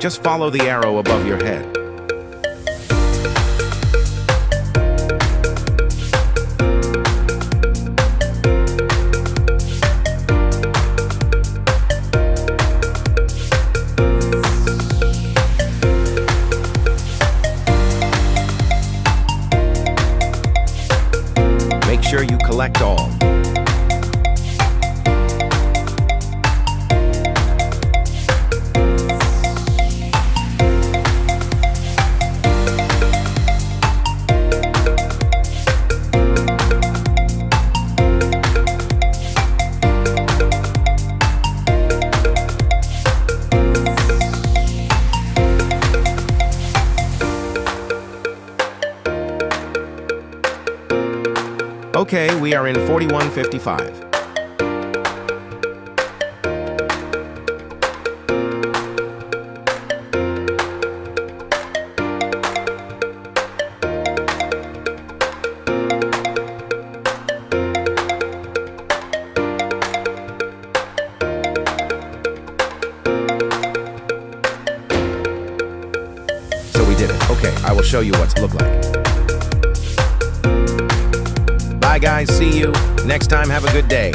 Just follow the arrow above your head. Make sure you collect all. Okay, we are in 4155. So we did it. Okay, I will show you what's look like. Bye guys, see you. Next time, have a good day.